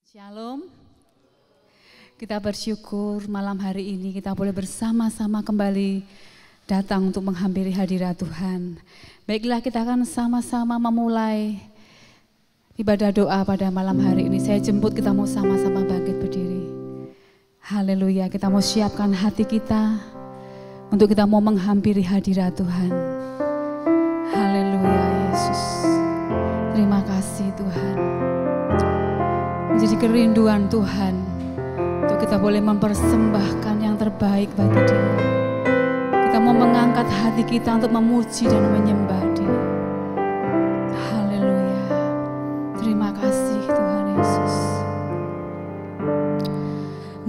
Shalom. Kita bersyukur malam hari ini kita boleh bersama-sama kembali datang untuk menghampiri hadirat Tuhan. Baiklah, kita akan sama-sama memulai ibadah doa pada malam hari ini. Saya jemput kita mau sama-sama bangkit berdiri. Haleluya, kita mau siapkan hati kita untuk kita mau menghampiri hadirat Tuhan. Haleluya Yesus. Terima kasih Tuhan. Menjadi kerinduan Tuhan untuk kita boleh mempersembahkan yang terbaik bagi Dia. Kita mau mengangkat hati kita untuk memuji dan menyembah Dia. Haleluya. Terima kasih Tuhan Yesus.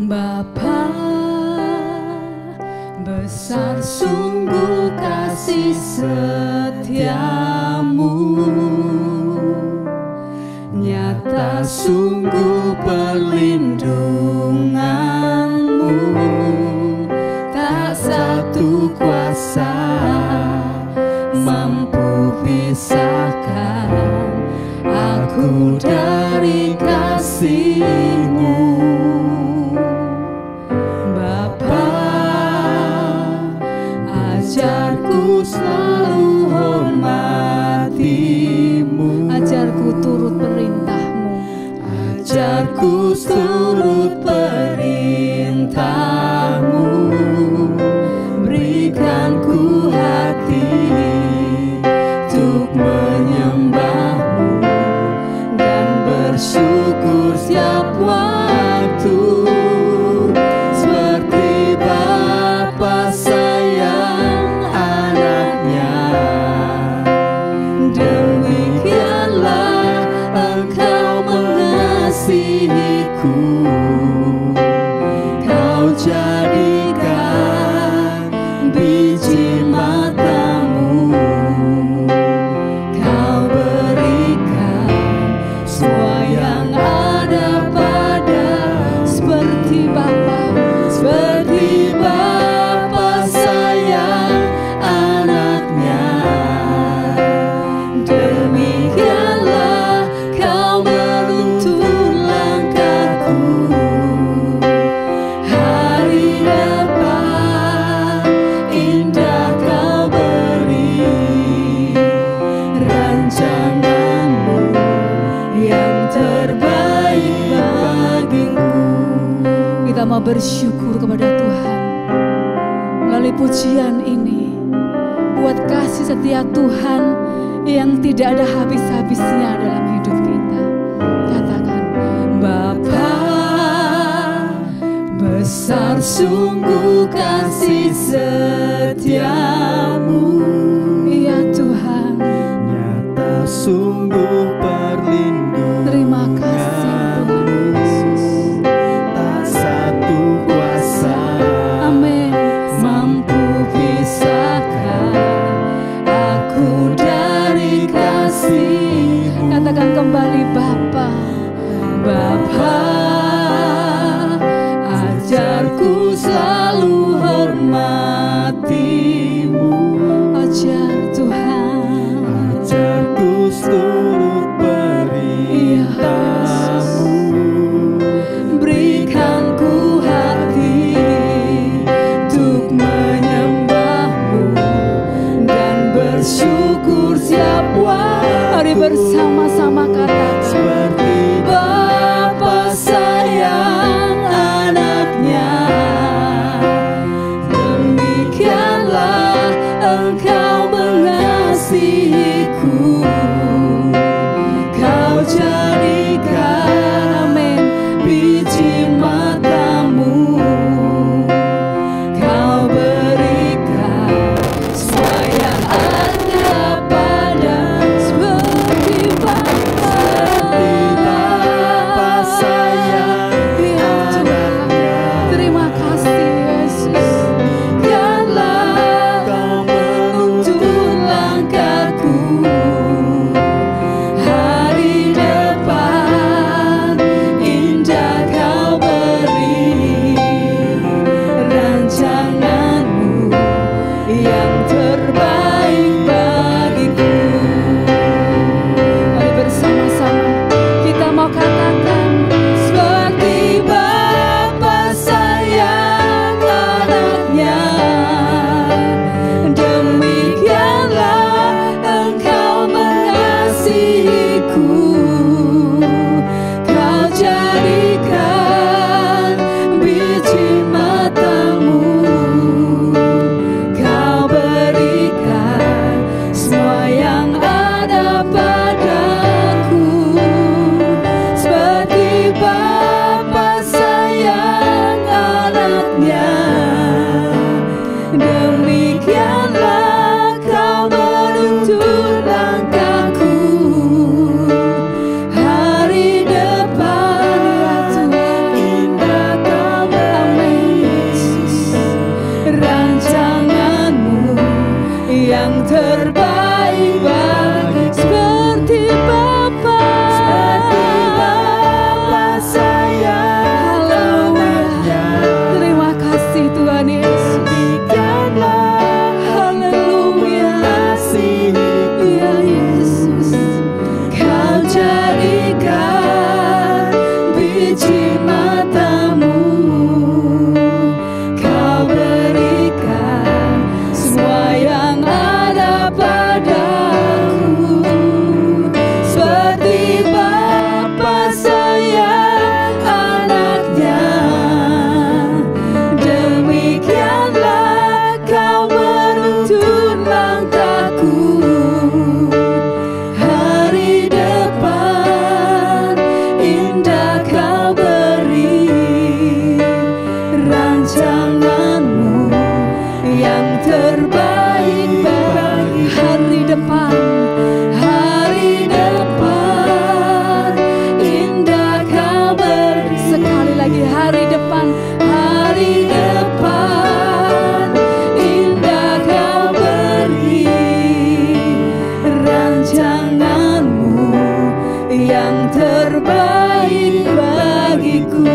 Bapa, besar sungguh kasih setiamu, nyata sungguh perlindunganmu, tak satu kuasa mampu pisahkan aku dari kasih-Mu. Bapa, ajarku selalu hormati-Mu, ajarku turut perintah-Mu, ajarku turut perintah-Mu, berikan ku hati untuk menyembah-Mu dan bersyukur setiap waktu, seperti Bapa sayang anaknya, demikianlah Engkau mengasihiku. Kau jadikan biji mata-Mu, Kau berikan semua yang ada pada, seperti Bapa sayang anaknya, demikianlah Kau menuntun langkahku. Hari depan indah Kau beri, rancangan-Mu yang terbaik bagiku. Kita mau bersyukur kepada Tuhan melalui pujian ini, buat kasih setia Tuhan yang tidak ada habis-habisnya dalam hidup kita. Katakan, Bapa, besar sungguh kasih setiamu, ya Tuhan, nyata sungguh perlindunganmu. terima kasih Tuhan Yesus. Tak satu kuasa Amin. mampu pisahkan aku dari kasih-Mu. Katakan kembali, Bapa, Bapa, ajarku selalu hormati-Mu, baik bagiku.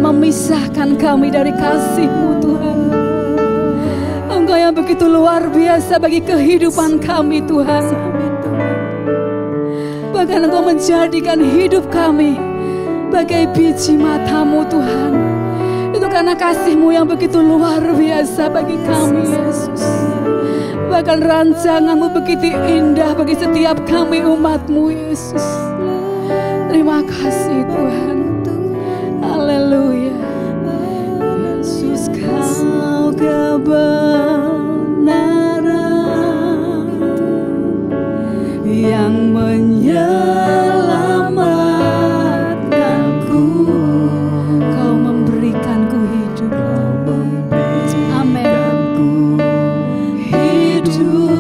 Memisahkan kami dari kasih-Mu Tuhan. Engkau yang begitu luar biasa bagi kehidupan kami Tuhan. Bahkan Engkau menjadikan hidup kami bagai biji mata-Mu Tuhan. Itu karena kasih-Mu yang begitu luar biasa bagi kami Yesus. Bahkan rancangan-Mu begitu indah bagi setiap kami umat-Mu Yesus. Terima kasih Tuhan. Haleluya. Yesus, Kau kebenaran yang menyelamatkanku. Kau memberikanku hidup. Amin. Hidup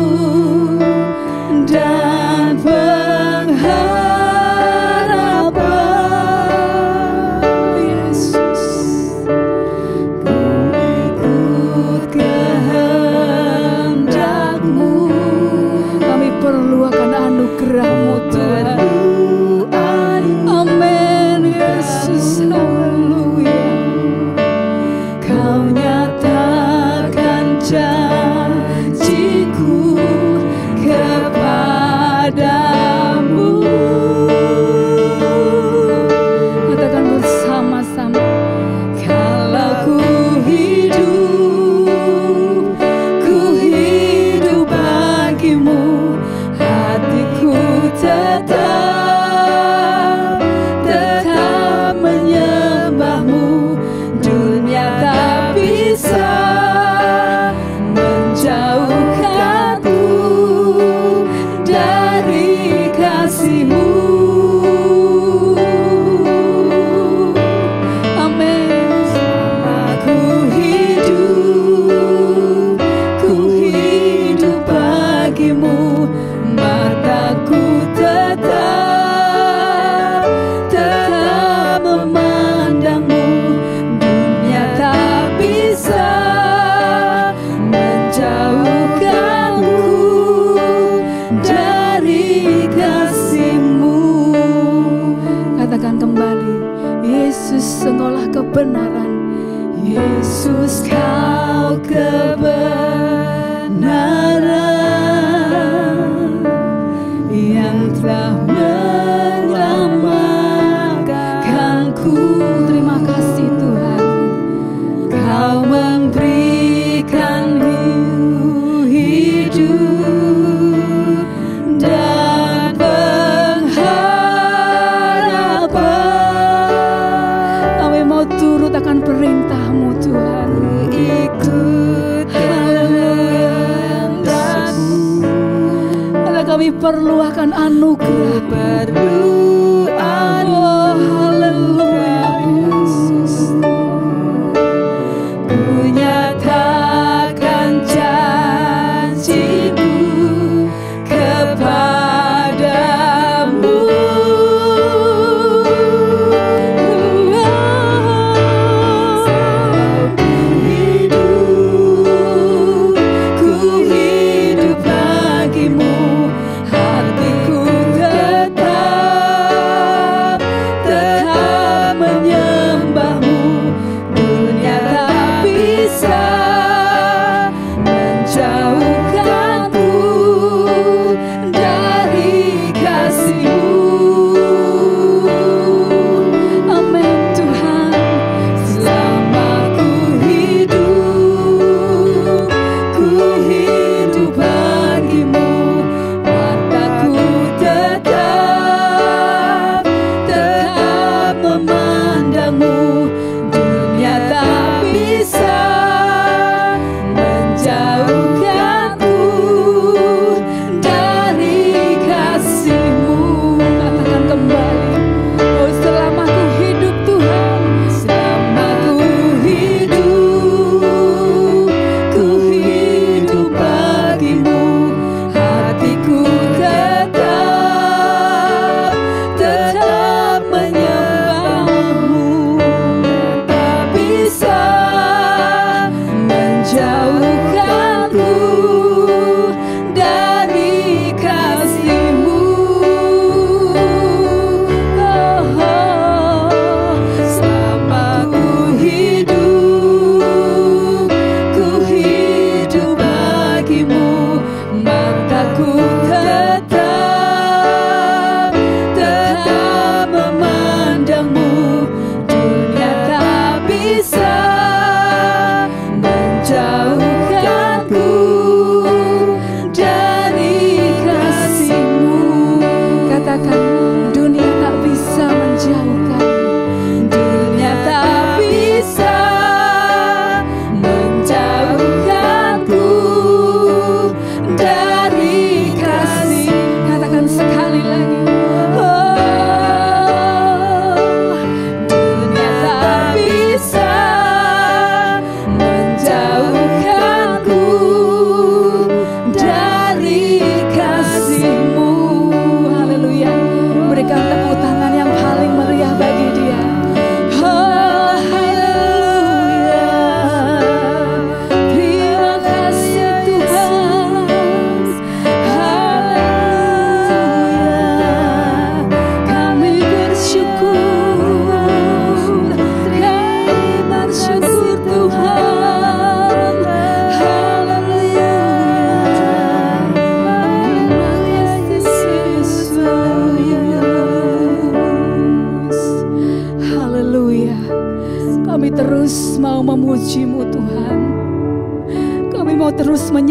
dan anugerah-Mu Tuhan. Amin Yesus. Haleluya. Kau nyatakan janji-Ku kepadamu. Katakan bersama-sama. Kalau ku hidup bagimu, hatiku tetap menyembah-Mu. Dunia tak bisa menjauhkanku dari kasih-Mu. Amin. Aku hidup bagimu. Mataku tetap memandang-Mu. Dunia tak bisa menjauhkanku dari kasih-Mu. Katakan kembali, Yesus Engkaulah kebenaran. Yesus Kau kebenaran yang telah menyelamatkanku. Terima kasih Tuhan. Kau memberikan hidup dan pengharapan. Kami mau turut akan perintah-Mu Tuhan. Ikut kami perlu akan anugerah. Oh, haleluya Yesus. Ku nyatakan janji-Mu kepadamu. Ku hidup bagimu. Hatiku tetap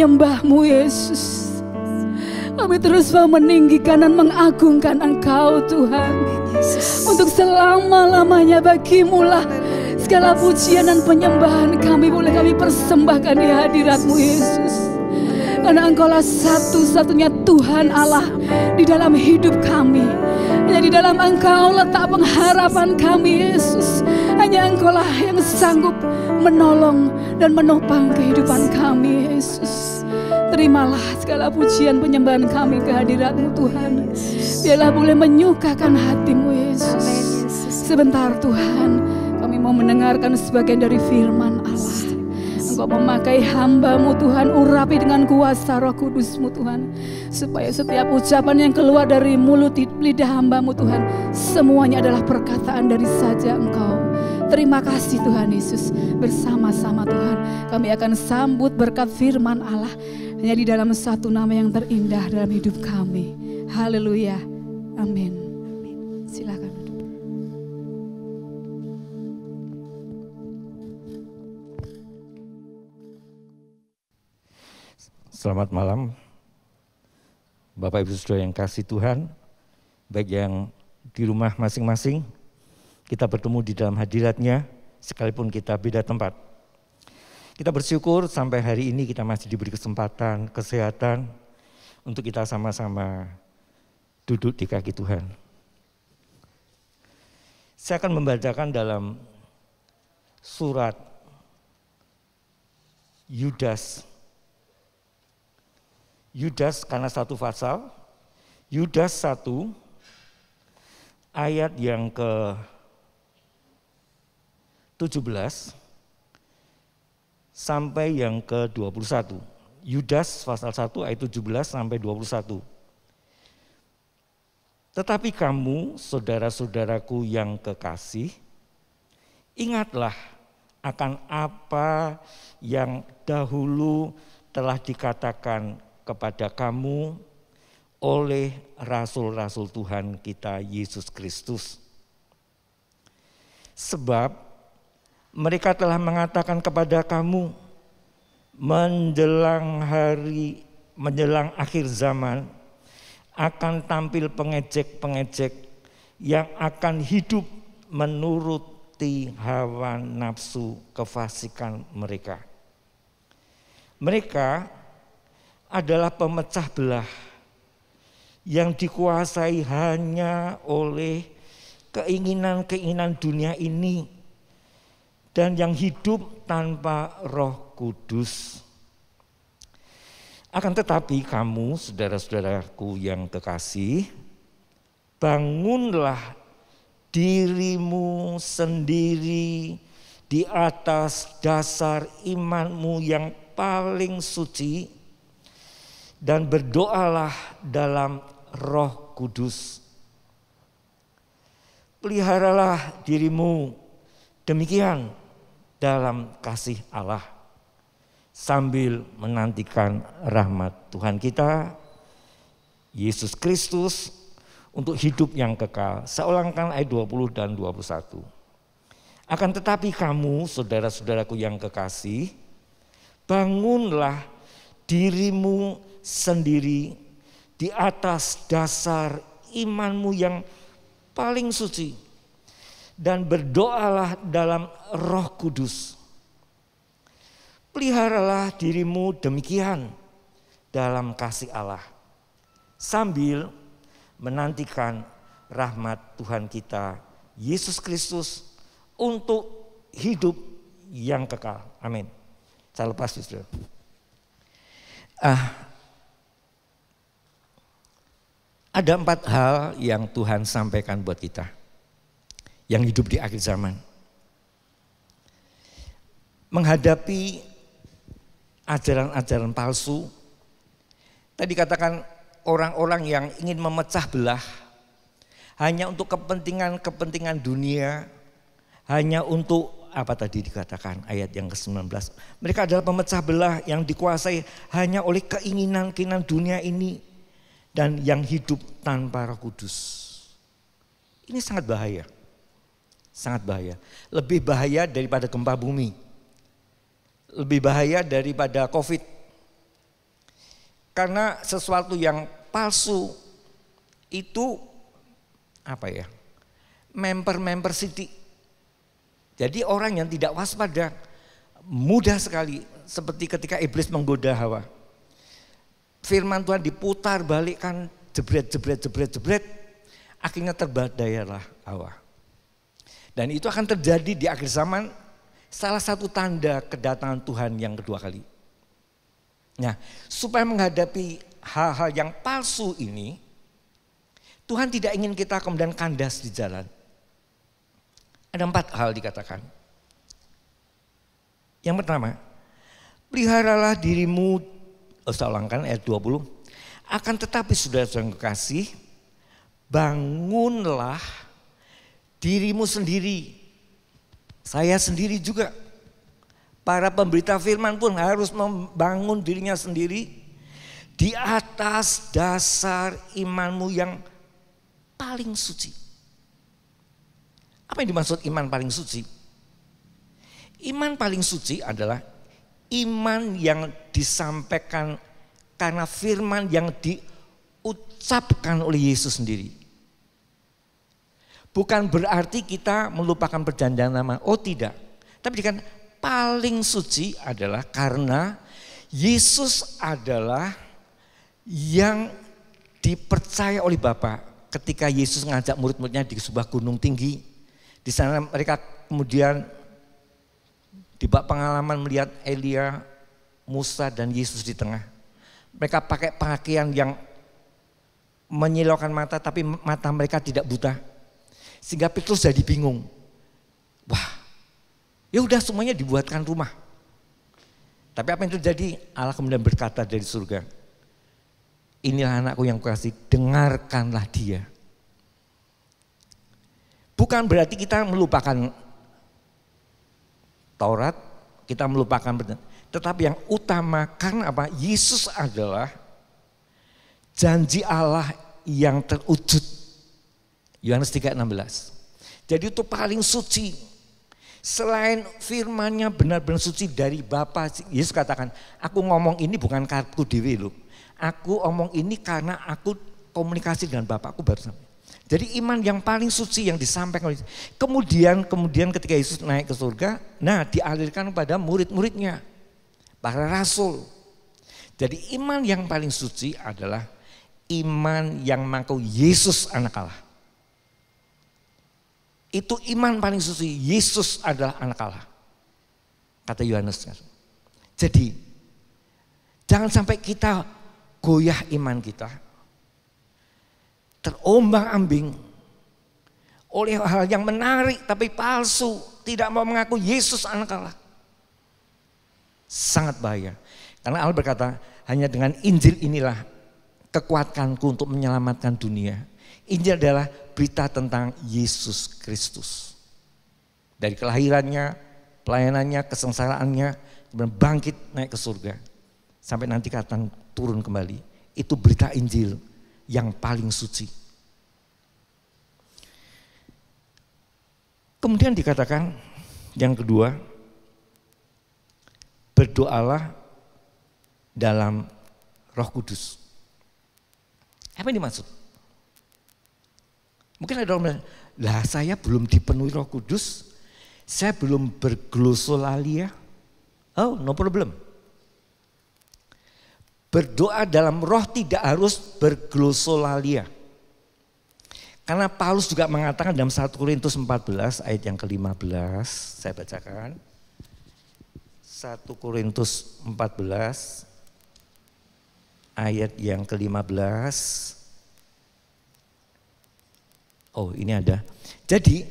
menyembah-Mu Yesus. Kami terus mau meninggikan dan mengagungkan Engkau Tuhan. Untuk selama-lamanya bagi-Mu lah segala pujian dan penyembahan kami boleh kami persembahkan di hadirat-Mu Yesus. Karena Engkaulah satu-satunya Tuhan Allah di dalam hidup kami. Hanya di dalam Engkau letak pengharapan kami Yesus. Hanya Engkaulah yang sanggup menolong dan menopang kehidupan kami Yesus. Terimalah segala pujian penyembahan kami ke hadirat-Mu Tuhan. Biarlah boleh menyukakan hati-Mu Yesus. Sebentar Tuhan, kami mau mendengarkan sebagian dari firman Allah. Engkau memakai hamba-Mu Tuhan, urapi dengan kuasa Roh Kudus-Mu Tuhan. Supaya setiap ucapan yang keluar dari mulut lidah hamba-Mu Tuhan, semuanya adalah perkataan dari saja Engkau. Terima kasih Tuhan Yesus. Bersama-sama Tuhan kami akan sambut berkat firman Allah. Hanya di dalam satu nama yang terindah dalam hidup kami. Haleluya. Amin. Silakan duduk. Selamat malam, Bapak Ibu Saudara yang kasih Tuhan, baik yang di rumah masing-masing, kita bertemu di dalam hadirat-Nya, sekalipun kita beda tempat. Kita bersyukur sampai hari ini kita masih diberi kesempatan, kesehatan, untuk kita sama-sama duduk di kaki Tuhan. Saya akan membacakan dalam surat Yudas. Yudas karena satu pasal, Yudas 1 ayat yang ke-17 sampai yang ke-21. Yudas pasal 1 ayat 17 sampai 21. Tetapi kamu, saudara-saudaraku yang kekasih, ingatlah akan apa yang dahulu telah dikatakan kepada kamu oleh rasul-rasul Tuhan kita Yesus Kristus. Sebab mereka telah mengatakan kepada kamu menjelang akhir zaman akan tampil pengejek-pengejek yang akan hidup menuruti hawa nafsu kefasikan mereka. Mereka adalah pemecah belah yang dikuasai hanya oleh keinginan-keinginan dunia ini dan yang hidup tanpa Roh Kudus. Akan tetapi kamu, saudara-saudaraku yang kekasih, bangunlah dirimu sendiri di atas dasar imanmu yang paling suci dan berdoalah dalam Roh Kudus. Peliharalah dirimu demikian dalam kasih Allah, sambil menantikan rahmat Tuhan kita Yesus Kristus untuk hidup yang kekal. Saya ulangkan ayat 20 dan 21. Akan tetapi kamu, saudara-saudaraku yang kekasih, bangunlah dirimu sendiri di atas dasar imanmu yang paling suci dan berdoalah dalam Roh Kudus. Peliharalah dirimu demikian dalam kasih Allah, sambil menantikan rahmat Tuhan kita Yesus Kristus untuk hidup yang kekal. Amin. Saya lepas saudara. Ada 4 hal yang Tuhan sampaikan buat kita yang hidup di akhir zaman. Menghadapi ajaran-ajaran palsu. Tadi katakan orang-orang yang ingin memecah belah hanya untuk kepentingan dunia, hanya untuk apa tadi dikatakan ayat yang ke-19. Mereka adalah pemecah belah yang dikuasai hanya oleh keinginan-keinginan dunia ini dan yang hidup tanpa Roh Kudus. Ini sangat bahaya. Sangat bahaya. Lebih bahaya daripada gempa bumi. Lebih bahaya daripada COVID. Karena sesuatu yang palsu itu member Siti. Jadi orang yang tidak waspada mudah sekali, seperti ketika iblis menggoda Hawa. Firman Tuhan diputar balikkan, jebret, akhirnya terbadayalah Hawa. Dan itu akan terjadi di akhir zaman, salah satu tanda kedatangan Tuhan yang kedua kali. Nah, supaya menghadapi hal-hal yang palsu ini, Tuhan tidak ingin kita kemudian kandas di jalan. Ada 4 hal dikatakan. Yang pertama, peliharalah dirimu, saya ulangkan ayat 20. Akan tetapi saudara-saudara kekasih, bangunlah dirimu sendiri. Saya sendiri juga. Para pemberita firman pun harus membangun dirinya sendiri di atas dasar imanmu yang paling suci. Apa yang dimaksud iman paling suci? Iman paling suci adalah iman yang disampaikan karena firman yang diucapkan oleh Yesus sendiri. Bukan berarti kita melupakan perjanjian lama. Oh tidak. Tapi kan paling suci adalah karena Yesus adalah yang dipercaya oleh Bapa. Ketika Yesus ngajak murid-muridnya di sebuah gunung tinggi, di sana mereka kemudian dibak pengalaman melihat Elia, Musa dan Yesus di tengah. Mereka pakai pakaian yang menyilaukan mata, tapi mata mereka tidak buta. Sehingga Petrus jadi bingung. Wah, ya udah semuanya dibuatkan rumah. Tapi apa yang terjadi? Allah kemudian berkata dari surga, inilah anakku yang kukasihi, dengarkanlah dia. Bukan berarti kita melupakan Taurat, kita melupakan, tetapi yang utama karena apa? Yesus adalah janji Allah yang terwujud. Yohanes 3:16. Jadi itu paling suci. Selain firman-Nya benar-benar suci dari Bapa. Yesus katakan, aku ngomong ini bukan karepku dhewe loh. Aku omong ini karena aku komunikasi dengan Bapakku baru sampai. Jadi iman yang paling suci yang disampaikan oleh kemudian ketika Yesus naik ke surga, nah dialirkan pada murid-muridnya, para rasul. Jadi iman yang paling suci adalah iman yang mengaku Yesus anak Allah. Itu iman paling suci, Yesus adalah anak Allah. Kata Yohanes. Jadi jangan sampai kita goyah iman kita, terombang-ambing oleh hal yang menarik tapi palsu, tidak mau mengaku Yesus anak Allah. Sangat bahaya. Karena Allah berkata, hanya dengan Injil inilah kekuatanku untuk menyelamatkan dunia. Injil adalah berita tentang Yesus Kristus. Dari kelahirannya, pelayanannya, kesengsaraannya, kemudian bangkit naik ke surga. Sampai nanti akan turun kembali. Itu berita Injil yang paling suci. Kemudian dikatakan yang kedua, berdoalah dalam Roh Kudus. Apa yang dimaksud? Mungkin ada orang bilang, lah saya belum dipenuhi Roh Kudus, saya belum berglosolalia. Oh, no problem. Berdoa dalam roh tidak harus berglosolalia. Karena Paulus juga mengatakan dalam 1 Korintus 14 ayat yang ke-15, saya bacakan. 1 Korintus 14 ayat yang ke-15. Oh, ini ada. Jadi,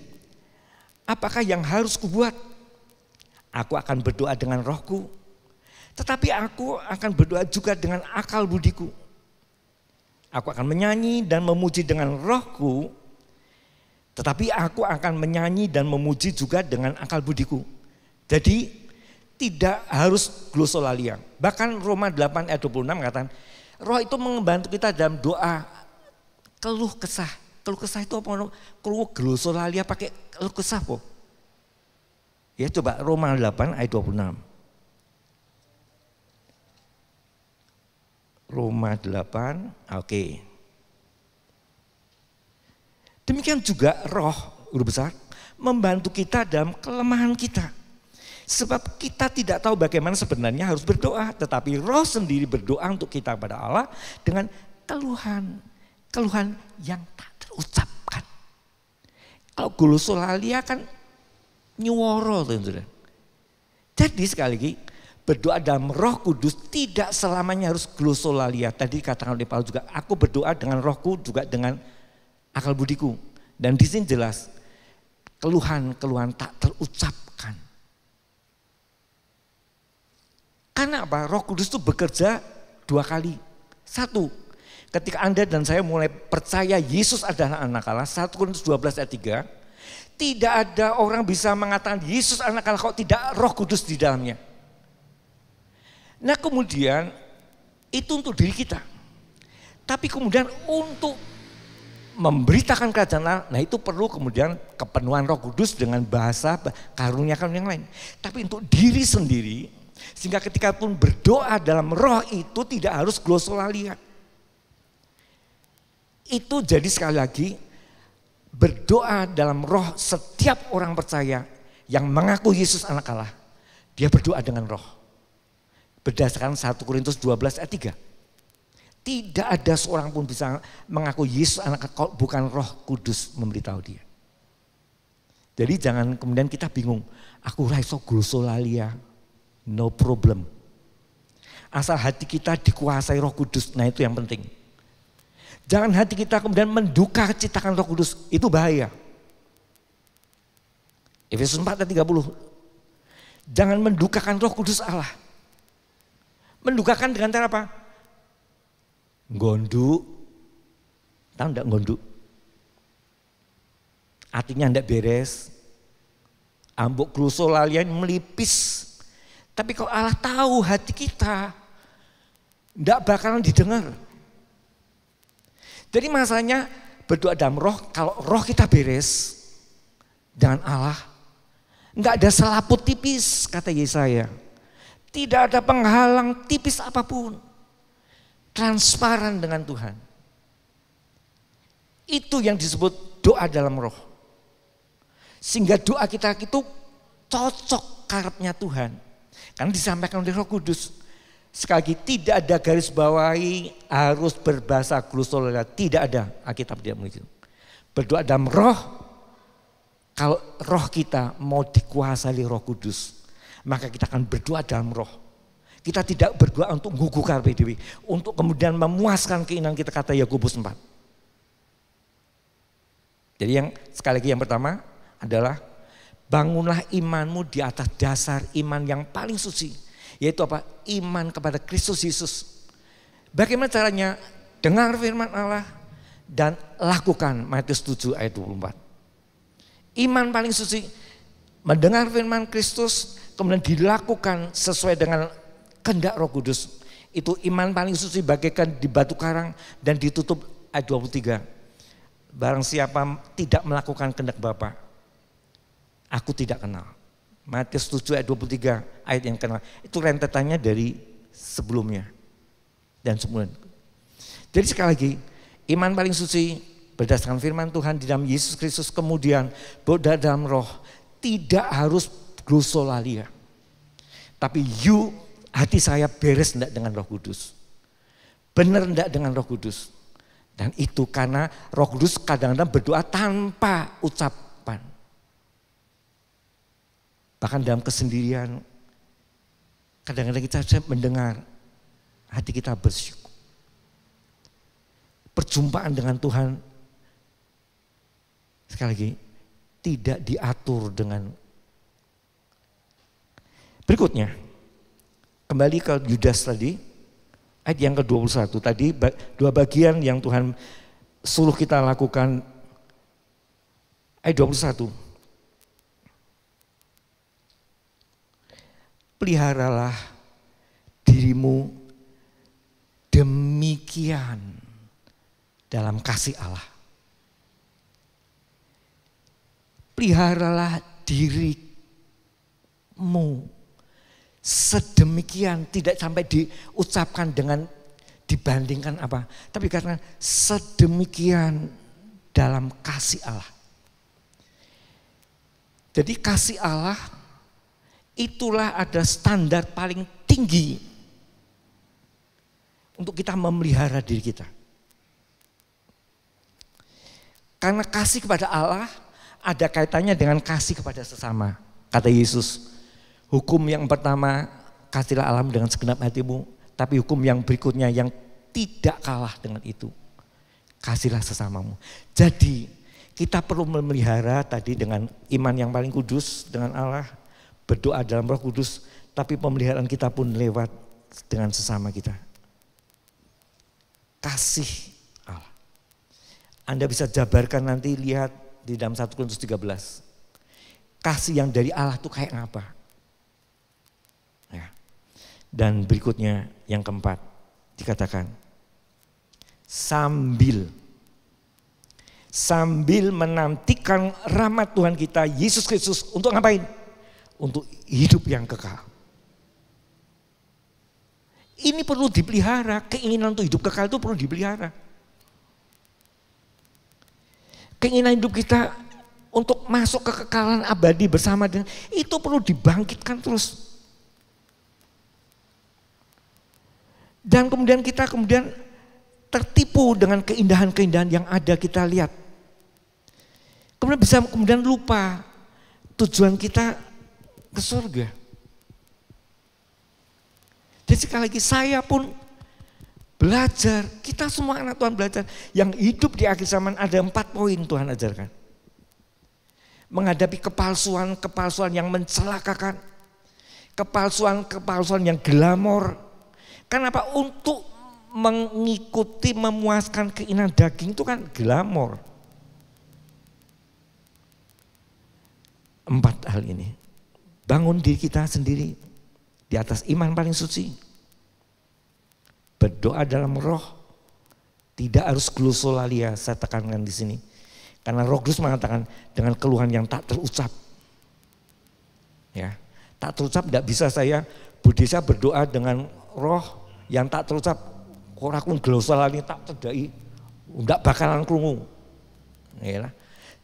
apakah yang harus kubuat? Aku akan berdoa dengan rohku, tetapi aku akan berdoa juga dengan akal budiku. Aku akan menyanyi dan memuji dengan rohku, tetapi aku akan menyanyi dan memuji juga dengan akal budiku. Jadi tidak harus glosolalia. Bahkan Roma 8 ayat 26 mengatakan, roh itu membantu kita dalam doa keluh kesah. Keluh kesah itu apa? Keluh glosolalia pakai keluh kesah po. Ya coba Roma 8 ayat 26. Roma 8, oke. Demikian juga roh, guru besar, membantu kita dalam kelemahan kita. Sebab kita tidak tahu bagaimana sebenarnya harus berdoa, tetapi roh sendiri berdoa untuk kita kepada Allah dengan keluhan yang tak terucapkan. Kalau glosolalia kan nyuworo, saudara. Jadi sekali lagi, berdoa dalam Roh Kudus tidak selamanya harus glosolalia. Tadi katakan oleh Paulus juga, aku berdoa dengan rohku juga dengan akal budiku. Dan di sini jelas, keluhan tak terucapkan. Karena apa? Roh Kudus itu bekerja 2 kali. 1, ketika Anda dan saya mulai percaya Yesus adalah anak Allah, 1 Korintus 12 ayat 3, tidak ada orang bisa mengatakan Yesus anak Allah kalau tidak Roh Kudus di dalamnya. Nah kemudian itu untuk diri kita. Tapi kemudian untuk memberitakan kerajaan Allah, nah itu perlu kemudian kepenuhan Roh Kudus dengan bahasa karunia-karunia yang lain. Tapi untuk diri sendiri, sehingga ketika pun berdoa dalam roh itu tidak harus glosolalia. Itu jadi sekali lagi berdoa dalam roh setiap orang percaya yang mengaku Yesus anak Allah. Dia berdoa dengan roh. Berdasarkan 1 Korintus 12 ayat 3. Tidak ada seorang pun bisa mengaku Yesus anak Allah kalau bukan Roh Kudus memberitahu dia. Jadi jangan kemudian kita bingung. Aku raiso glosolalia. No problem. Asal hati kita dikuasai Roh Kudus, nah itu yang penting. Jangan hati kita kemudian menduka citakan Roh Kudus, itu bahaya. Efesus 4 ayat 30. Jangan mendukakan Roh Kudus Allah. Mendukakan dengan cara apa? Gondu. Tahu enggak gondu? Artinya enggak beres. Ambuk glosolalian melipis. Tapi kalau Allah tahu hati kita, enggak bakalan didengar. Jadi masalahnya berdoa dalam roh, kalau roh kita beres dengan Allah, enggak ada selaput tipis kata Yesaya. Tidak ada penghalang tipis apapun. Transparan dengan Tuhan. Itu yang disebut doa dalam roh. Sehingga doa kita itu cocok karepnya Tuhan. Karena disampaikan oleh Roh Kudus. Sekali lagi tidak ada garis bawahi harus berbahasa glosolalia. Tidak ada, Alkitab tidak begitu. Berdoa dalam roh, kalau roh kita mau dikuasai Roh Kudus, maka kita akan berdoa dalam roh. Kita tidak berdoa untuk menggugurkan PDW, untuk kemudian memuaskan keinginan kita, kata Yakobus 4. Jadi yang sekali lagi yang pertama adalah bangunlah imanmu di atas dasar iman yang paling suci. Yaitu apa? Iman kepada Kristus Yesus. Bagaimana caranya? Dengar firman Allah dan lakukan. Matius 7 ayat 24. Iman paling suci, mendengar firman Kristus, kemudian dilakukan sesuai dengan kehendak Roh Kudus. Itu iman paling suci, bagaikan di batu karang dan ditutup ayat 23. Barang siapa tidak melakukan kehendak Bapa, aku tidak kenal. Matius 7 ayat 23 ayat yang kenal. Itu rentetannya dari sebelumnya dan sebelumnya. Jadi sekali lagi, iman paling suci berdasarkan firman Tuhan di dalam Yesus Kristus, kemudian berdoa dalam roh, tidak harus glosolalia. Tapi hati saya beres enggak dengan Roh Kudus. Benar enggak dengan Roh Kudus. Dan itu karena Roh Kudus kadang-kadang berdoa tanpa ucapan. Bahkan dalam kesendirian, kadang-kadang kita mendengar, hati kita bersyukur. Perjumpaan dengan Tuhan, sekali lagi, tidak diatur dengan. Berikutnya, kembali ke Yudas tadi, ayat yang ke-21. Tadi 2 bagian yang Tuhan suruh kita lakukan. Ayat 21. Peliharalah dirimu demikian dalam kasih Allah. Peliharalah dirimu sedemikian, tidak sampai diucapkan dengan dibandingkan apa. Tapi karena sedemikian dalam kasih Allah. Jadi kasih Allah itulah ada standar paling tinggi untuk kita memelihara diri kita. Karena kasih kepada Allah ada kaitannya dengan kasih kepada sesama. Kata Yesus, hukum yang pertama, kasihlah Allah dengan segenap hatimu. Tapi hukum yang berikutnya yang tidak kalah dengan itu, kasihlah sesamamu. Jadi kita perlu memelihara tadi dengan iman yang paling kudus dengan Allah, berdoa dalam Roh Kudus, tapi pemeliharaan kita pun lewat dengan sesama kita. Kasih Allah. Anda bisa jabarkan nanti, lihat di dalam 1 Korintus 13. Kasih yang dari Allah itu kayak apa? Ya. Dan berikutnya yang keempat dikatakan sambil menantikan rahmat Tuhan kita Yesus Kristus untuk ngapain? Untuk hidup yang kekal. Ini perlu dipelihara, keinginan untuk hidup kekal itu perlu dipelihara. Keinginan hidup kita untuk masuk ke kekekalan abadi bersama dengan itu perlu dibangkitkan terus. Dan kemudian kita tertipu dengan keindahan-keindahan yang ada kita lihat. Kemudian lupa tujuan kita ke surga. Jadi sekali lagi saya pun belajar, kita semua anak Tuhan belajar. Yang hidup di akhir zaman ada 4 poin Tuhan ajarkan. Menghadapi kepalsuan yang mencelakakan. Kepalsuan yang glamor. Kenapa? Untuk mengikuti, memuaskan keinginan daging itu kan glamor. 4 hal ini. Bangun diri kita sendiri di atas iman paling suci. Berdoa dalam roh. Tidak harus glosolalia, saya tekankan di sini. Karena Roh Kudus mengatakan dengan keluhan yang tak terucap. Ya, tak terucap tidak bisa saya Budesa berdoa dengan roh yang tak terucap. Ora kun glosolalia tak tedai. Ndak bakalan krungu. Ya.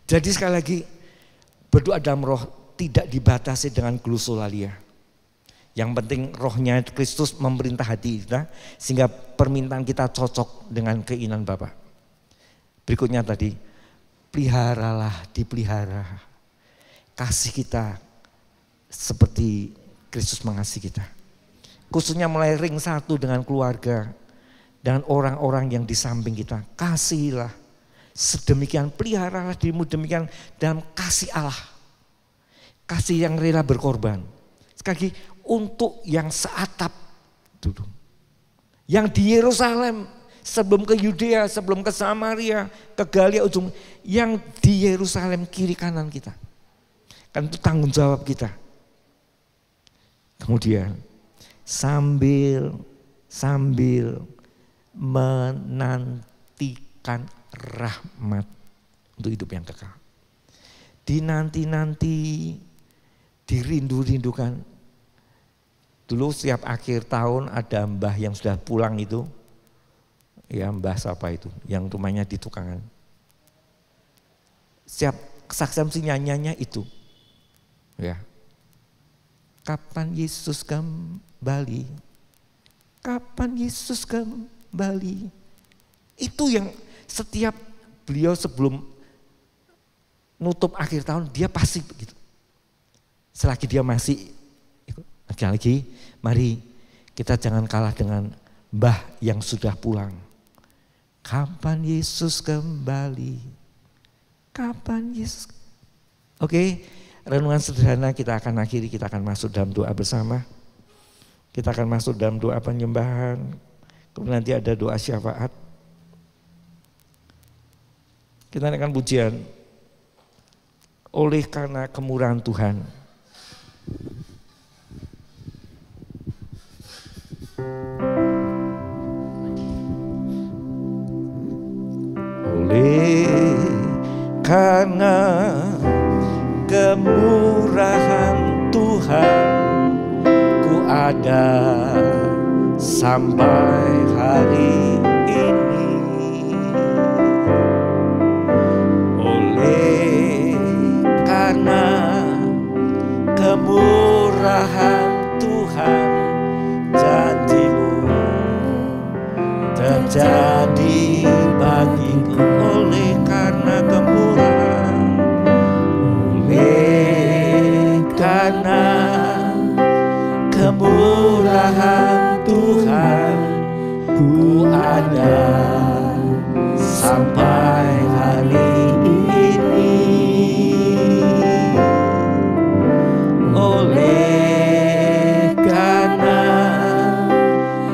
Jadi sekali lagi berdoa dalam roh tidak dibatasi dengan glosolalia. Yang penting rohnya Kristus memerintah hati kita sehingga permintaan kita cocok dengan keinginan Bapa. Berikutnya tadi, dipelihara kasih kita seperti Kristus mengasihi kita. Khususnya mulai ring 1 dengan keluarga dan orang-orang yang di samping kita. Kasihilah sedemikian, peliharalah dirimu demikian dalam kasih Allah. Kasih yang rela berkorban. Sekali lagi, untuk yang seatap dulu. Yang di Yerusalem, sebelum ke Yudea, sebelum ke Samaria, ke Galilea ujung, yang di Yerusalem kiri kanan kita. Kan itu tanggung jawab kita. Kemudian sambil menantikan rahmat untuk hidup yang kekal. Dinanti-nanti, dirindu-rindukan. Dulu setiap akhir tahun ada mbah yang sudah pulang itu, ya mbah siapa itu, yang rumahnya di Tukangan. Setiap kesaksian si nyanyiannya itu, ya. Kapan Yesus kembali? Kapan Yesus kembali? Itu yang setiap beliau sebelum nutup akhir tahun dia pasti begitu. Selagi dia masih lagi, mari kita jangan kalah dengan mbah yang sudah pulang. Kapan Yesus kembali? Kapan Yesus? Oke, renungan sederhana kita akan akhiri, kita akan masuk dalam doa bersama. Kita akan masuk dalam doa penyembahan, kemudian nanti ada doa syafaat. Kita akan pujian, oleh karena kemurahan Tuhan. Oleh karena kemurahan Tuhan, ku ada sampai hari ini. Oleh karena kemurahan Tuhan, janji-Mu terjadi bagiku. Oleh karena kemurahan, oleh karena kemurahan Tuhan, ku ada sampai hari ini. Oleh karena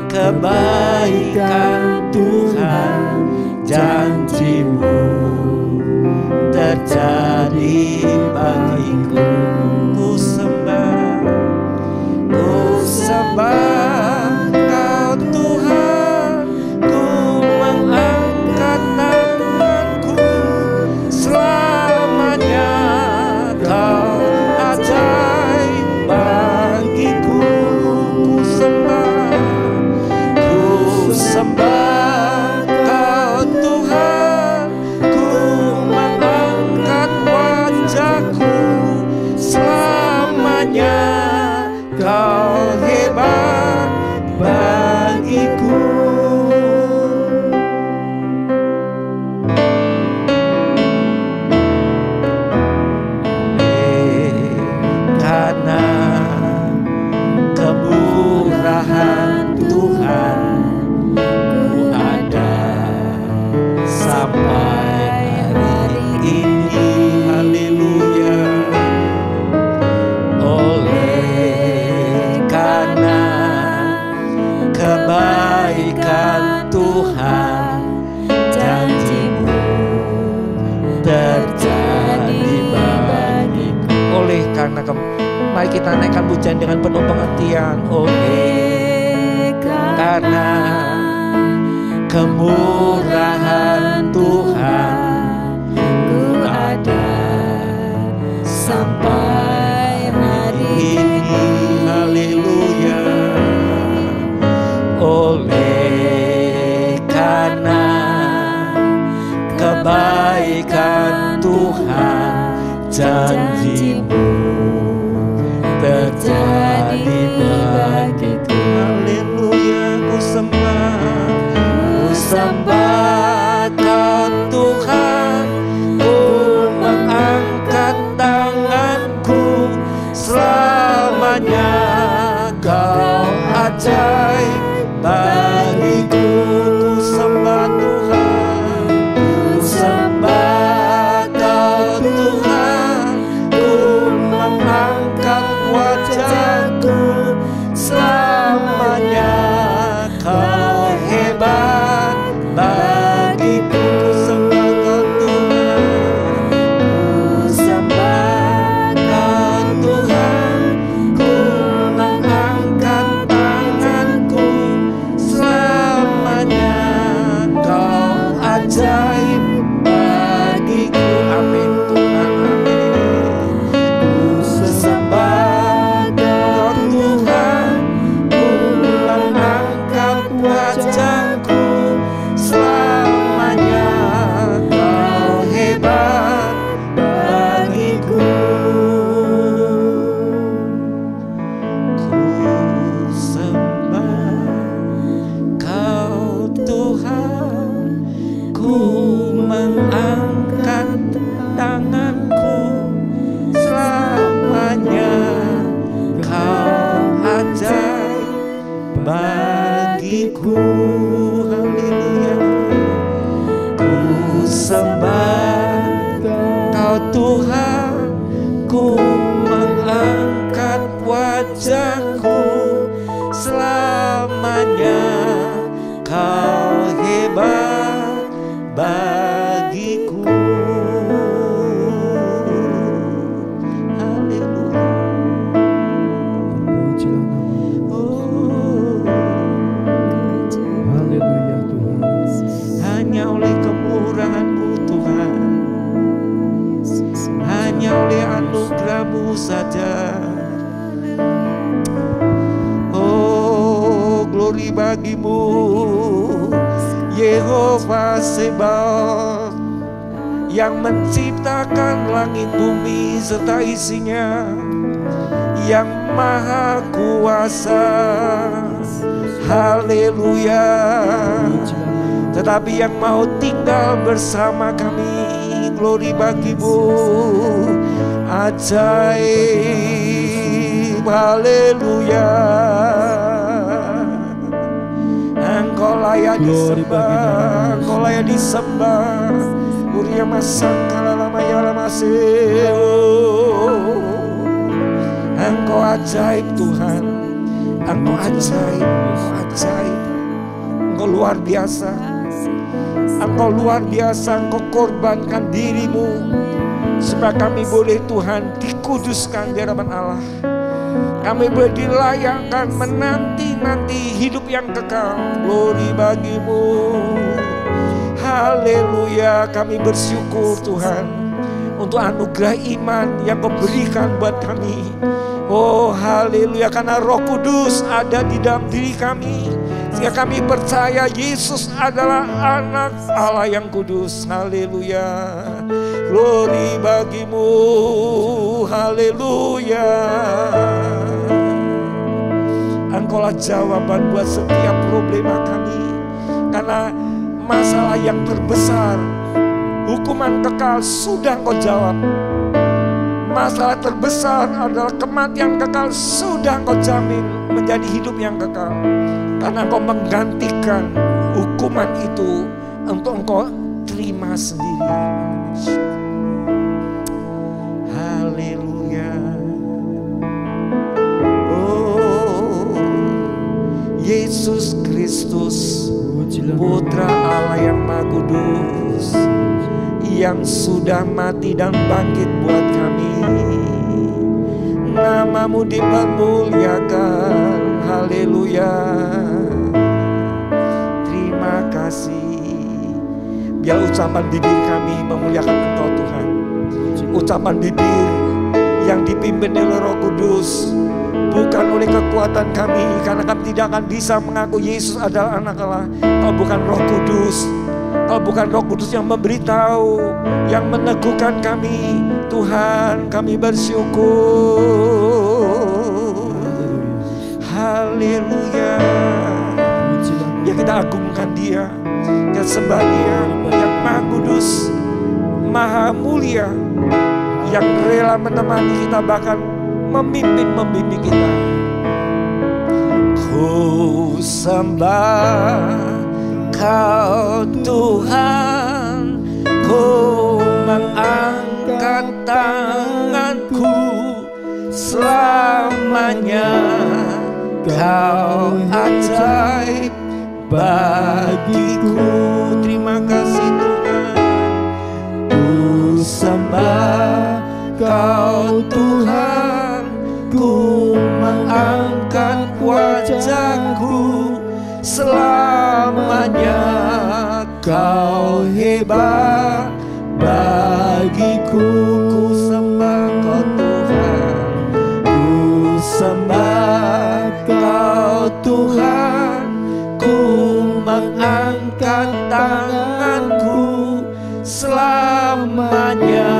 kebaikan Tuhan, janji-Mu terjadi bagiku. Ku sembah Kau Tuhan, ku mengangkat tanganku. Selamanya Kau ajaib bagiku. Ku sembah Kau Tuhan, ku mengangkat wajahku. Selamanya Kau hebat bagiku. Karena kemurahan Tuhan, ku ada sampai hari ini. Haleluya. Kebaikan Tuhan, janji-Mu terjadi bagiku. Oleh karena mari kita naikkan pujian dengan penuh pengertian. Oleh karena kemurahan Tuhan, ku ada sampai hari ini. Haleluya. Oleh karena kebaikan Tuhan, janji-Mu terjadi bagiku. Haleluya. Ku sembah Kau Tuhan, ku mengangkat tanganku. Selamanya Kau ajaib bagiku. Ku sembah Tuhan, ku sembah Kau Tuhan, ku mengangkat wajahku. Selamanya Kau hebat bagiku. Ku sembah Kau Tuhan, ku sembah Kau Tuhan, ku mengangkat tanganku. Selamanya Kau ajaib bagiku. Amin Tuhan, amin. Ku sembah Kau Tuhan, ku mengangkat wajahku. Selamanya Kau hebat bagiku. Ku sembah Kau Tuhan, ku mengangkat tanganku. Selamanya Kau ajaib bagiku. Haleluya. Ku sembah Kau Tuhan, ku mengangkat wajahku. Selamanya Kau hebat bagiku. Haleluya. Oh, Haleluya Tuhan. hanya oleh kemurahan-Mu Tuhan, hanya oleh anugerah-Mu saja. Oh, glory bagimu, Yehova Sebaot, yang menciptakan langit bumi serta isinya, yang maha kuasa. Haleluya. Tetapi yang mau tinggal bersama kami, glory bagimu, ajaib. Haleluya. Engkau layak disembah, Engkau layak disembah. Uria masangkala lama ya lama Engkau ajaib Tuhan, Engkau ajaib, Engkau ajaib, Engkau luar biasa, Engkau luar biasa. Engkau korbankan dirimu supaya kami boleh Tuhan dikuduskan di hadapan Allah. Kami boleh dilayakkan menanti-nanti hidup yang kekal. Glory bagimu. Haleluya. Kami bersyukur Tuhan untuk anugerah iman yang Kau berikan buat kami. Oh haleluya, karena Roh Kudus ada di dalam diri kami, sehingga kami percaya Yesus adalah anak Allah yang kudus. Haleluya. Glory bagimu. Haleluya. Engkaulah jawaban buat setiap problema kami. Karena masalah yang terbesar, hukuman kekal, sudah Engkau jawab. Masalah terbesar adalah kematian kekal, sudah Engkau jamin menjadi hidup yang kekal. Karena Engkau menggantikan hukuman itu untuk Engkau terima sendiri. Haleluya. Oh, Yesus Kristus, Putra Allah yang Maha Kudus, yang sudah mati dan bangkit buat kami. Namamu dipermuliakan. Haleluya. Terima kasih. Biar ucapan bibir kami memuliakan Engkau Tuhan. Ucapan bibir yang dipimpin oleh Roh Kudus, bukan oleh kekuatan kami, karena kami tidak akan bisa mengaku Yesus adalah anak Allah kalau bukan Roh Kudus. Kalau bukan Roh Kudus yang memberitahu, yang meneguhkan kami, Tuhan, kami bersyukur. Haleluya. Ya kita agungkan Dia, kita sembah Dia yang Maha Kudus, Maha Mulia, yang rela menemani kita, bahkan membimbing kita. Ku sembah Kau Tuhan, ku mengangkat tanganku selamanya. Kau ajaib bagiku. Terima kasih Tuhan. Ku sembah Kau Tuhan, ku mengangkat wajahku selamanya. Kau hebat bagiku. Ku sembah Kau Tuhan, ku sembah Kau Tuhan, ku mengangkat tanganku selamanya.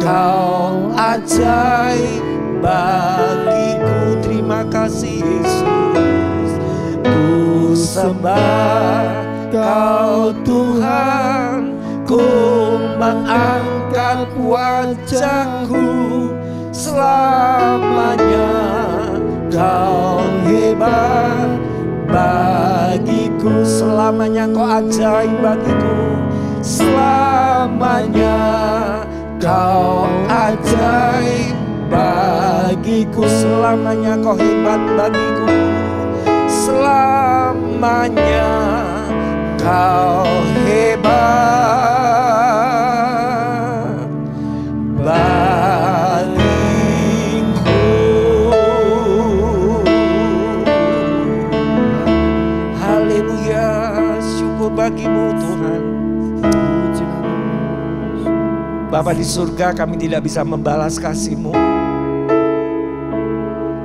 Kau ajaib bagiku. Terima kasih Yesus. Ku sembah Kau Tuhan, ku mengangkat wajahku selamanya. Kau hebat bagiku. Selamanya Kau ajaib bagiku. Selamanya Kau ajaib bagiku. Selamanya Kau hebat bagiku. Selamanya Kau hebat bagiku. Haleluya. Syukur bagimu Tuhan. Bapa di surga, kami tidak bisa membalas kasih-Mu.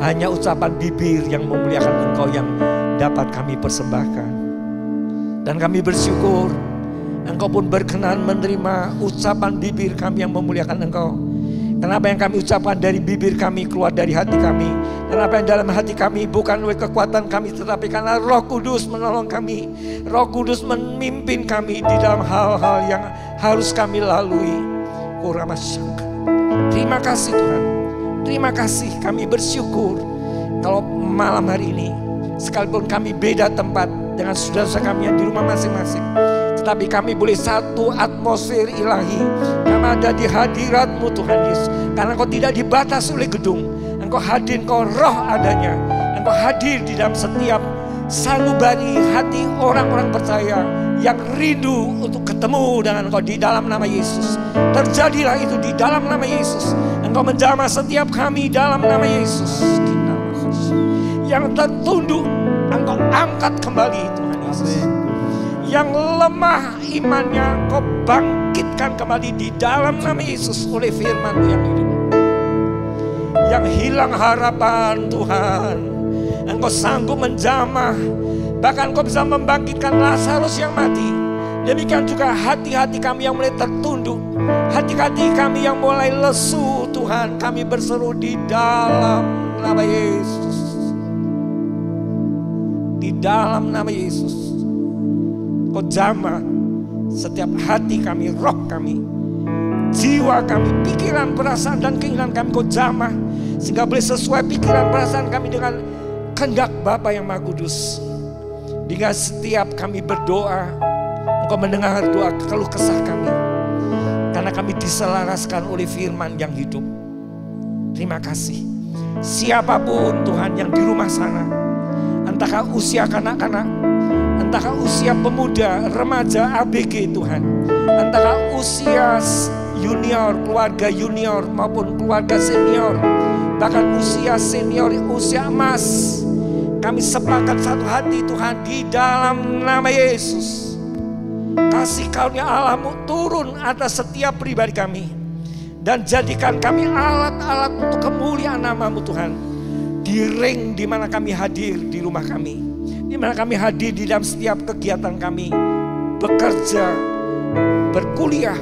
Hanya ucapan bibir yang memuliakan Engkau yang dapat kami persembahkan. Dan kami bersyukur Engkau pun berkenan menerima ucapan bibir kami yang memuliakan Engkau. Dan apa yang kami ucapkan dari bibir kami keluar dari hati kami. Dan apa yang dalam hati kami bukan oleh kekuatan kami, tetapi karena Roh Kudus menolong kami. Roh Kudus memimpin kami di dalam hal-hal yang harus kami lalui. Terima kasih Tuhan. Terima kasih, kami bersyukur kalau malam hari ini sekalipun kami beda tempat dengan saudara-saudara kami yang di rumah masing-masing, tetapi kami boleh satu atmosfer ilahi. Kami ada di hadirat-Mu Tuhan Yesus. Karena Engkau tidak dibatasi oleh gedung. Engkau hadir, Engkau roh adanya. Engkau hadir di dalam setiap sanubari hati orang-orang percaya yang rindu untuk ketemu dengan Engkau di dalam nama Yesus. Terjadilah itu di dalam nama Yesus. Engkau menjamah setiap kami dalam nama Yesus. Yang tertunduk Engkau angkat kembali Tuhan Yesus. Yang lemah imannya Kau bangkitkan kembali di dalam nama Yesus oleh firman yang hidup. Yang hilang harapan Tuhan, Engkau sanggup menjamah. Bahkan Kau bisa membangkitkan Lazarus yang mati. Demikian juga hati-hati kami yang mulai tertunduk, hati-hati kami yang mulai lesu Tuhan, kami berseru di dalam nama Yesus. Di dalam nama Yesus Kau jamah setiap hati kami, roh kami, jiwa kami, pikiran, perasaan dan keinginan kami Kau jamah, sehingga boleh sesuai pikiran, perasaan kami dengan kehendak Bapa yang Maha Kudus. Hingga setiap kami berdoa, Engkau mendengar doa keluh kesah kami, karena kami diselaraskan oleh firman yang hidup. Terima kasih. Siapapun Tuhan yang di rumah sana, entahkah usia kanak-kanak, entahkah usia pemuda, remaja, ABG Tuhan, entahkah usia junior, keluarga junior maupun keluarga senior, bahkan usia senior, usia emas, kami sepakat satu hati Tuhan di dalam nama Yesus. Kasih karunia Allah-Mu turun atas setiap pribadi kami, dan jadikan kami alat-alat untuk kemuliaan nama-Mu Tuhan. Di ring di mana kami hadir di rumah kami, di mana kami hadir di dalam setiap kegiatan kami, bekerja, berkuliah,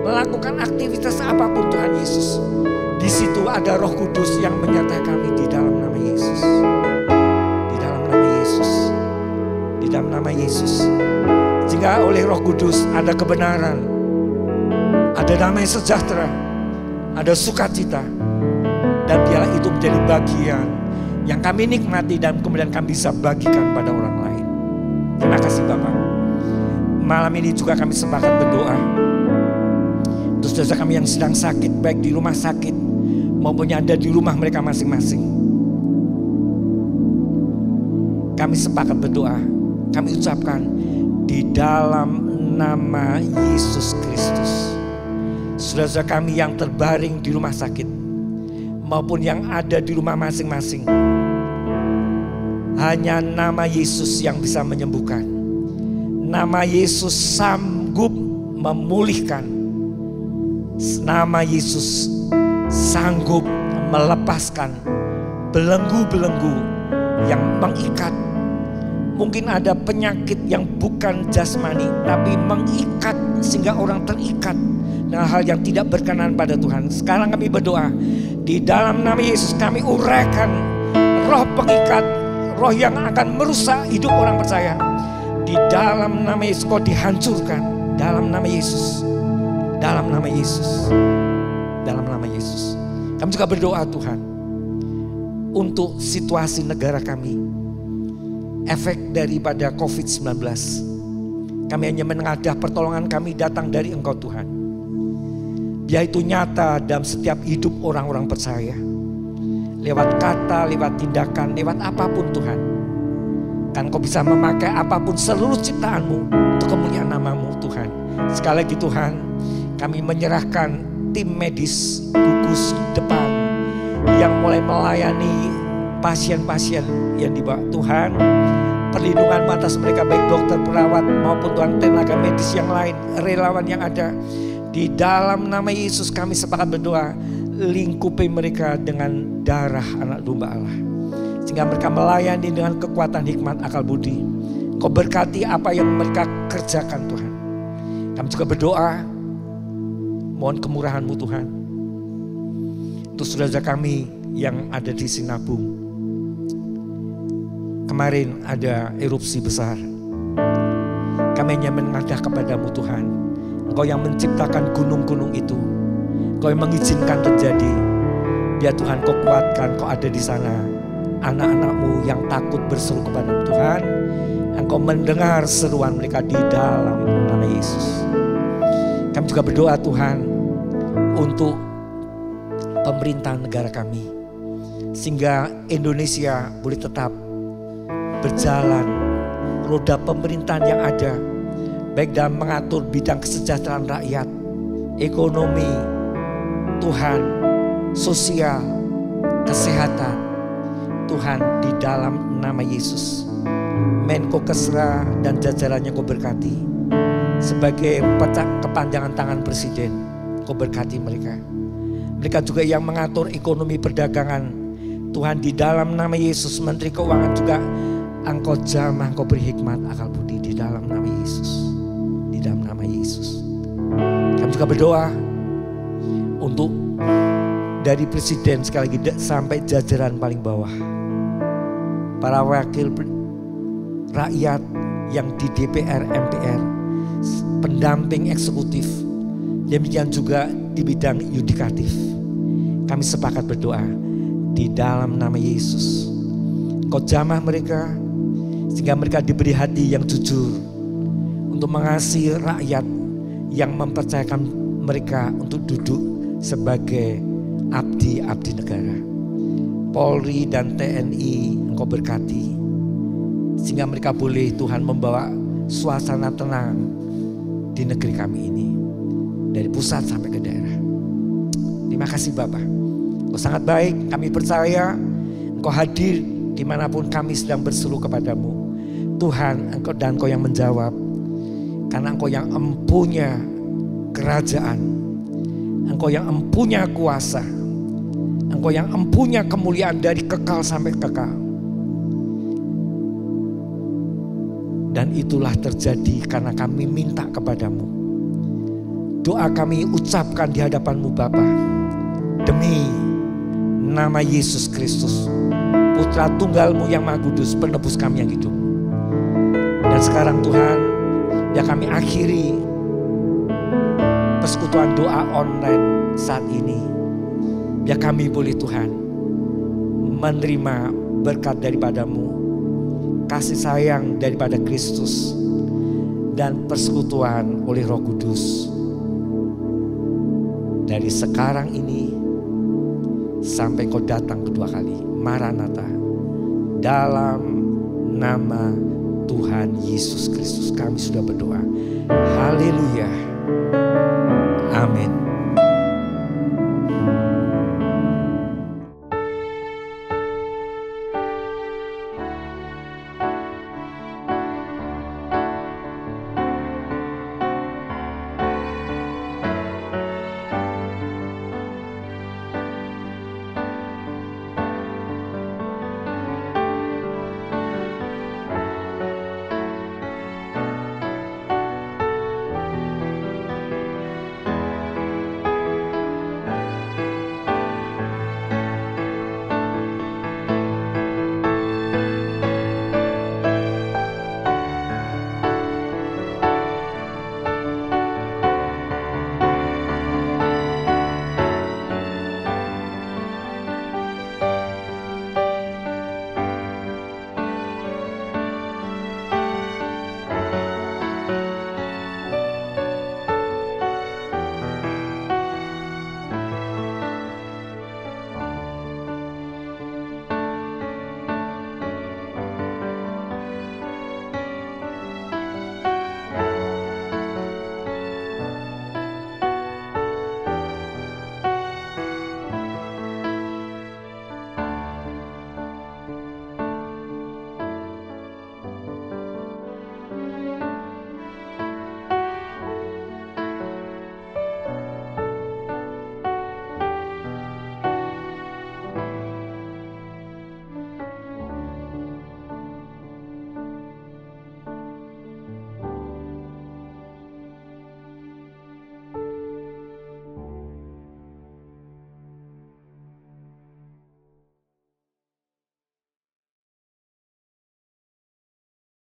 melakukan aktivitas apapun Tuhan Yesus. Di situ ada Roh Kudus yang menyertai kami di dalam nama Yesus. Di dalam nama Yesus. Di dalam nama Yesus. Jika oleh Roh Kudus ada kebenaran, ada damai sejahtera, ada sukacita, dan biarlah itu menjadi bagian yang kami nikmati dan kemudian kami bisa bagikan pada orang lain. Terima kasih Bapak. Malam ini juga kami sepakat berdoa untuk saudara kami yang sedang sakit, baik di rumah sakit maupun yang ada di rumah mereka masing-masing. Kami sepakat berdoa, kami ucapkan di dalam nama Yesus Kristus. Saudara-saudara kami yang terbaring di rumah sakit maupun yang ada di rumah masing-masing, hanya nama Yesus yang bisa menyembuhkan. Nama Yesus sanggup memulihkan. Nama Yesus sanggup melepaskan belenggu-belenggu yang mengikat. Mungkin ada penyakit yang bukan jasmani, tapi mengikat sehingga orang terikat dengan hal yang tidak berkenan pada Tuhan. Sekarang kami berdoa, di dalam nama Yesus kami uraikan roh pengikat, roh yang akan merusak hidup orang percaya. Di dalam nama Yesus kau dihancurkan. Dalam nama Yesus. Dalam nama Yesus. Dalam nama Yesus. Kami juga berdoa Tuhan untuk situasi negara kami, efek daripada COVID-19. Kami hanya menengadah pertolongan kami datang dari Engkau Tuhan. Biar itu nyata dalam setiap hidup orang-orang percaya. Lewat kata, lewat tindakan, lewat apapun Tuhan. Kan Kau bisa memakai apapun seluruh ciptaan-Mu untuk kemuliaan nama-Mu Tuhan. Sekali lagi Tuhan, kami menyerahkan tim medis gugus depan yang mulai melayani pasien-pasien yang dibawa Tuhan. Perlindungan atas mereka, baik dokter, perawat maupun Tuhan tenaga medis yang lain, relawan yang ada. Di dalam nama Yesus kami sepakat berdoa, lingkupi mereka dengan darah anak domba Allah. sehingga mereka melayani dengan kekuatan hikmat akal budi. Engkau berkati apa yang mereka kerjakan Tuhan. Kami juga berdoa, mohon kemurahan-Mu Tuhan, untuk saudara kami yang ada di Sinabung. Kemarin ada erupsi besar. Kami hanya mengadah kepadamu Tuhan. Engkau yang menciptakan gunung-gunung itu. Engkau yang mengizinkan terjadi. Biar Tuhan Kau kuatkan, Kau ada di sana. Anak-anak-Mu yang takut berseru kepada Tuhan, Engkau mendengar seruan mereka di dalam nama Yesus. Kami juga berdoa Tuhan untuk pemerintahan negara kami, sehingga Indonesia boleh tetap berjalan, roda pemerintahan yang ada, baik dalam mengatur bidang kesejahteraan rakyat, ekonomi, Tuhan, sosial, kesehatan, Tuhan di dalam nama Yesus. Menko Kesra dan jajarannya Kau berkati, sebagai kepanjangan tangan Presiden, Kau berkati mereka. Mereka juga yang mengatur ekonomi perdagangan, Tuhan di dalam nama Yesus. Menteri Keuangan juga Engkau jamah, Engkau beri hikmat akal budi di dalam nama Yesus. Di dalam nama Yesus. Kami juga berdoa untuk dari Presiden sekali lagi sampai jajaran paling bawah, para wakil rakyat yang di DPR, MPR, pendamping eksekutif, demikian juga di bidang yudikatif. Kami sepakat berdoa di dalam nama Yesus. Kau jamah mereka sehingga mereka diberi hati yang jujur untuk mengasihi rakyat yang mempercayakan mereka untuk duduk sebagai abdi-abdi negara. Polri dan TNI Engkau berkati sehingga mereka boleh Tuhan membawa suasana tenang di negeri kami ini, dari pusat sampai ke daerah. Terima kasih Bapa, Engkau sangat baik. Kami percaya Engkau hadir dimanapun kami sedang berseru kepadamu Tuhan. Engkau yang menjawab, karena Engkau yang empunya kerajaan, Engkau yang empunya kuasa, Engkau yang empunya kemuliaan dari kekal sampai kekal. Dan itulah terjadi karena kami minta kepadamu. Doa kami ucapkan di hadapan-Mu Bapa, demi nama Yesus Kristus, Putra Tunggal-Mu yang Maha Kudus, penebus kami yang hidup. Dan sekarang Tuhan, ya kami akhiri persekutuan doa online saat ini. Ya kami boleh Tuhan menerima berkat daripada-Mu, kasih sayang daripada Kristus, dan persekutuan oleh Roh Kudus. Dari sekarang ini sampai Kau datang kedua kali. Maranatha. Dalam nama Tuhan Yesus Kristus kami sudah berdoa. Haleluya. Amin.